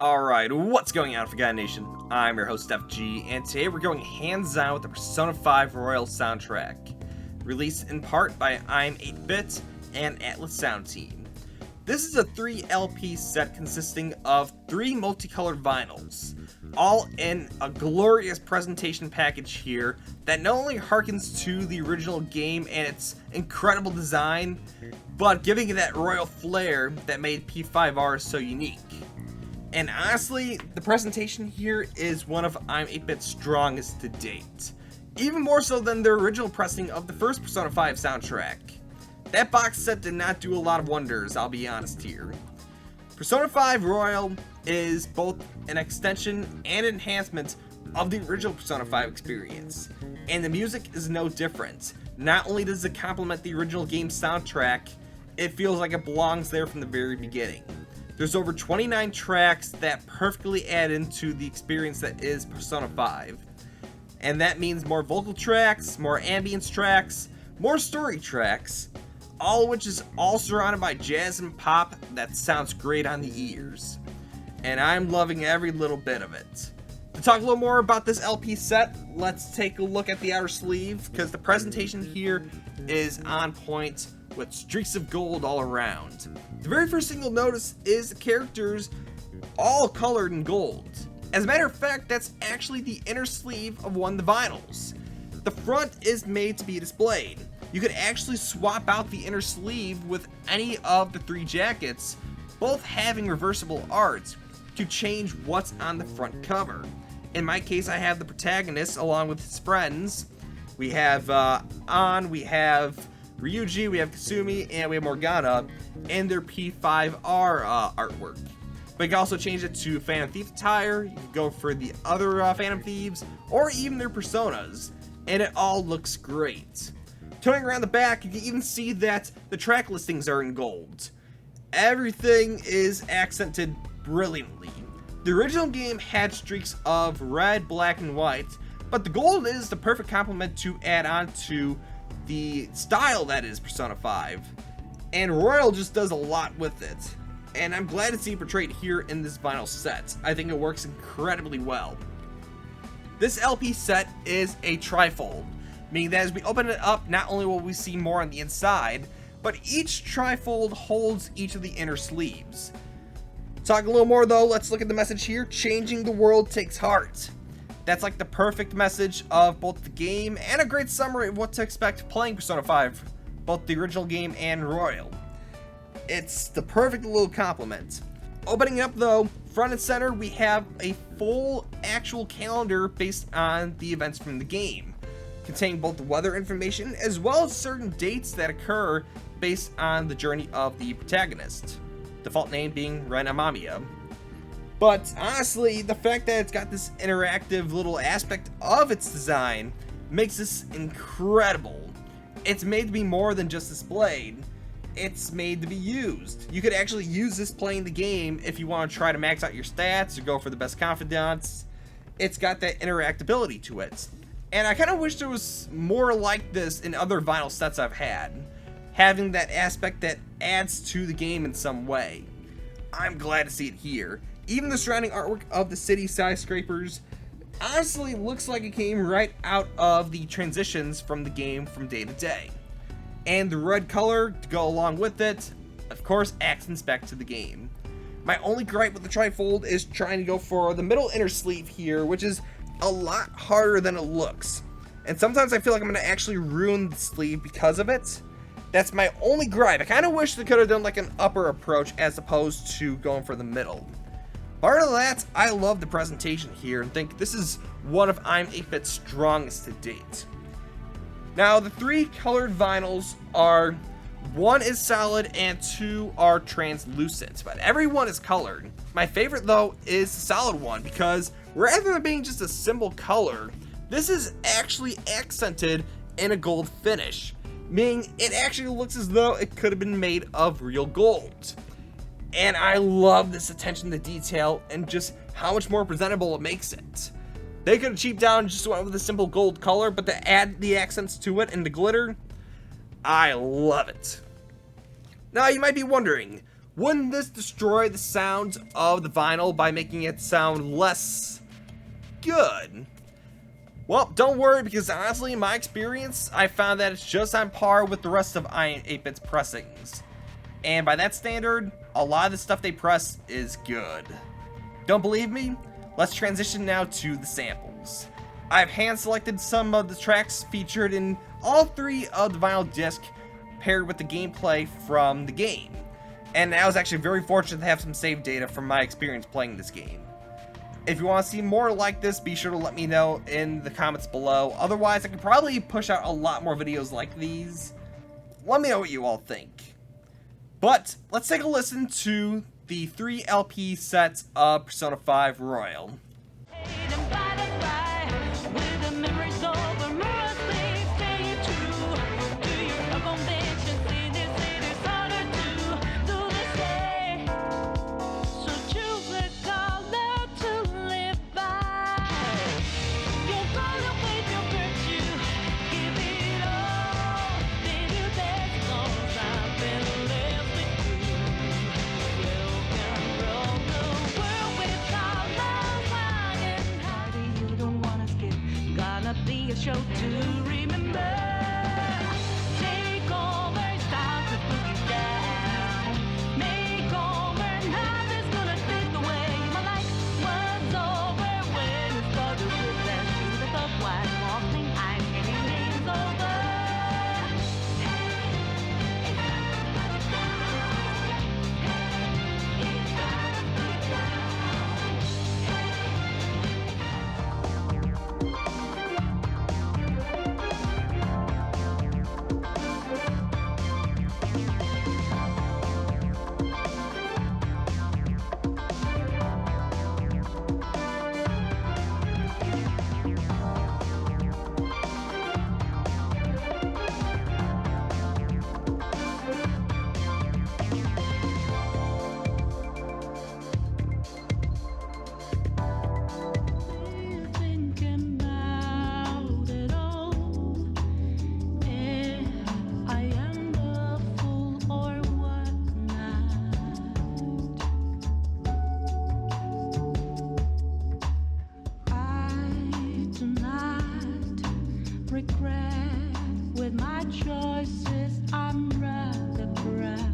Alright, what's going on, Forgotten Nation? I'm your host, FG, and today we're going hands-on with the Persona 5 Royal soundtrack, released in part by iam8bit and Atlas Sound Team. This is a 3 LP set consisting of 3 multicolored vinyls, all in a glorious presentation package here that not only harkens to the original game and its incredible design, but giving it that royal flair that made P5R so unique. And honestly, the presentation here is one of iam8bit's strongest to date. Even more so than their original pressing of the first Persona 5 soundtrack. That box set did not do a lot of wonders, I'll be honest here. Persona 5 Royal is both an extension and enhancement of the original Persona 5 experience. And the music is no different. Not only does it complement the original game's soundtrack, it feels like it belongs there from the very beginning. There's over 29 tracks that perfectly add into the experience that is Persona 5. And that means more vocal tracks, more ambience tracks, more story tracks, all of which is all surrounded by jazz and pop that sounds great on the ears. And I'm loving every little bit of it. To talk a little more about this LP set, let's take a look at the outer sleeve, because the presentation here is on point with streaks of gold all around. The very first thing you'll notice is the characters all colored in gold. As a matter of fact, that's actually the inner sleeve of one of the vinyls. The front is made to be displayed. You could actually swap out the inner sleeve with any of the 3 jackets, both having reversible art, to change what's on the front cover. In my case, I have the protagonist along with his friends. We have An, we have Ryuji, we have Kasumi, and we have Morgana in their P5R artwork. But you can also change it to Phantom Thief attire, you can go for the other Phantom Thieves, or even their personas, and it all looks great. Turning around the back, you can even see that the track listings are in gold. Everything is accented brilliantly. The original game had streaks of red, black, and white, but the gold is the perfect complement to add on to the style that is Persona 5, and Royal just does a lot with it, and I'm glad to see it portrayed here in this vinyl set. I think it works incredibly well. This LP set is a trifold, meaning that as we open it up, not only will we see more on the inside, but each trifold holds each of the inner sleeves. Talk a little more though, let's look at the message here. Changing the world takes heart. That's like the perfect message of both the game and a great summary of what to expect playing Persona 5, both the original game and Royal. It's the perfect little compliment. Opening it up though, front and center we have a full actual calendar based on the events from the game, containing both the weather information as well as certain dates that occur based on the journey of the protagonist, default name being Ren Amamiya. But honestly, the fact that it's got this interactive little aspect of its design makes this incredible. It's made to be more than just displayed, it's made to be used. You could actually use this playing the game if you want to try to max out your stats or go for the best confidants. It's got that interactability to it. And I kind of wish there was more like this in other vinyl sets I've had, having that aspect that adds to the game in some way. I'm glad to see it here. Even the surrounding artwork of the city skyscrapers honestly looks like it came right out of the transitions from the game from day to day. And the red color to go along with it, of course, accents back to the game. My only gripe with the trifold is trying to go for the middle inner sleeve here, which is a lot harder than it looks. And sometimes I feel like I'm going to actually ruin the sleeve because of it. That's my only gripe. I kind of wish they could have done like an upper approach as opposed to going for the middle. Part of that, I love the presentation here and think this is one of iam8bit's strongest to date. Now, the 3 colored vinyls are, 1 is solid and 2 are translucent, but every one is colored. My favorite though is the solid one, because rather than being just a simple color, this is actually accented in a gold finish, meaning it actually looks as though it could have been made of real gold. And I love this attention to detail and just how much more presentable it makes it. They could have cheaped down and just went with a simple gold color, but to add the accents to it and the glitter, I love it. Now you might be wondering, Wouldn't this destroy the sound of the vinyl by making it sound less good? Well, don't worry, because honestly, in my experience, I found that it's just on par with the rest of iam8bit's pressings. And by that standard, a lot of the stuff they press is good. Don't believe me? Let's transition now to the samples. I've hand selected some of the tracks featured in all 3 of the vinyl disc paired with the gameplay from the game. And I was actually very fortunate to have some save data from my experience playing this game. If you want to see more like this, be sure to let me know in the comments below. Otherwise, I could probably push out a lot more videos like these. Let me know what you all think. But let's take a listen to the 3 LP sets of Persona 5 Royal. Show to remember. Take over, it's time to boogie down. Make over, nothing's gonna take away my life was over when it started with that shoe that the white walking I'm getting days over. With my choices, I'm rather proud.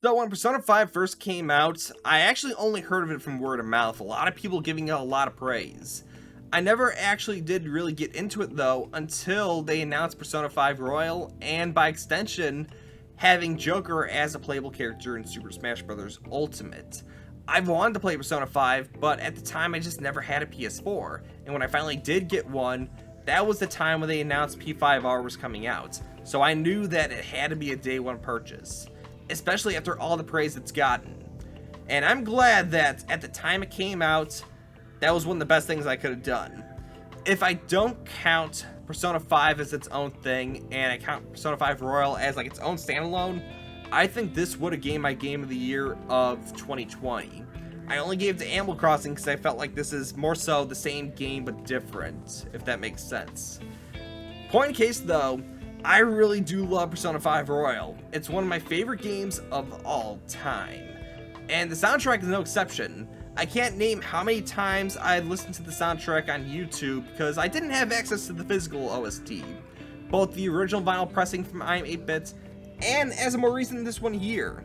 Though when Persona 5 first came out, I actually only heard of it from word of mouth, a lot of people giving it a lot of praise. I never actually did really get into it though until they announced Persona 5 Royal, and by extension, having Joker as a playable character in Super Smash Bros. Ultimate. I've wanted to play Persona 5, but at the time I just never had a PS4, and when I finally did get one, that was the time when they announced P5R was coming out, so I knew that it had to be a day one purchase, especially after all the praise it's gotten. And I'm glad that at the time it came out, that was one of the best things I could have done. If I don't count Persona 5 as its own thing, and I count Persona 5 Royal as like its own standalone, I think this would have gained my Game of the Year of 2020. I only gave it to Animal Crossing because I felt like this is more so the same game but different, if that makes sense. Point in case though, I really do love Persona 5 Royal. It's one of my favorite games of all time. And the soundtrack is no exception. I can't name how many times I listened to the soundtrack on YouTube because I didn't have access to the physical OST. Both the original vinyl pressing from iam8bit and as a more recent this one here.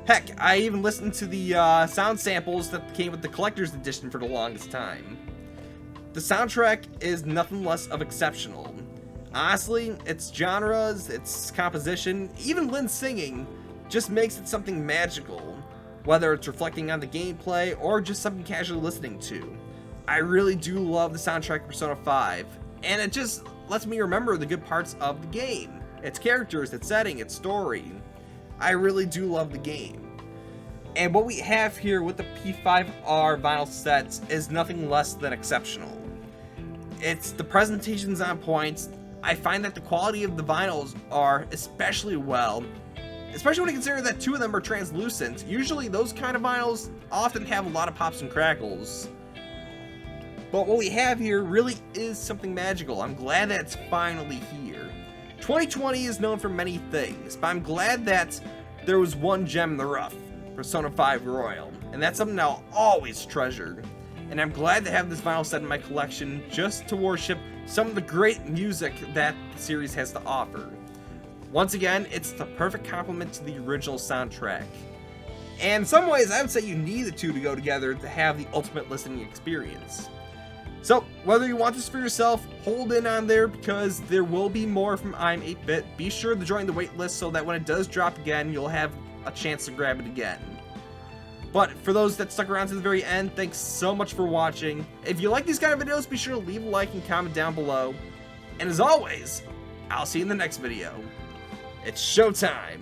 Heck, I even listened to the sound samples that came with the collector's edition for the longest time. The soundtrack is nothing less of exceptional. Honestly, its genres, its composition, even Lynn's singing, just makes it something magical, whether it's reflecting on the gameplay or just something casually listening to. I really do love the soundtrack of Persona 5, and it just lets me remember the good parts of the game. Its characters, its setting, its story. I really do love the game. And what we have here with the P5R vinyl sets is nothing less than exceptional. It's the presentation's on point. I find that the quality of the vinyls are especially well, especially when you consider that two of them are translucent. Usually those kind of vinyls often have a lot of pops and crackles. But what we have here really is something magical. I'm glad that it's finally here. 2020 is known for many things, but I'm glad that there was one gem in the rough, Persona 5 Royal, and that's something I'll always treasure. And I'm glad to have this vinyl set in my collection just to worship some of the great music that the series has to offer. Once again, it's the perfect complement to the original soundtrack. And in some ways, I would say you need the two to go together to have the ultimate listening experience. So, whether you want this for yourself, hold in on there because there will be more from iam8bit. Be sure to join the waitlist so that when it does drop again, you'll have a chance to grab it again. But for those that stuck around to the very end, thanks so much for watching. If you like these kind of videos, be sure to leave a like and comment down below. And as always, I'll see you in the next video. It's showtime!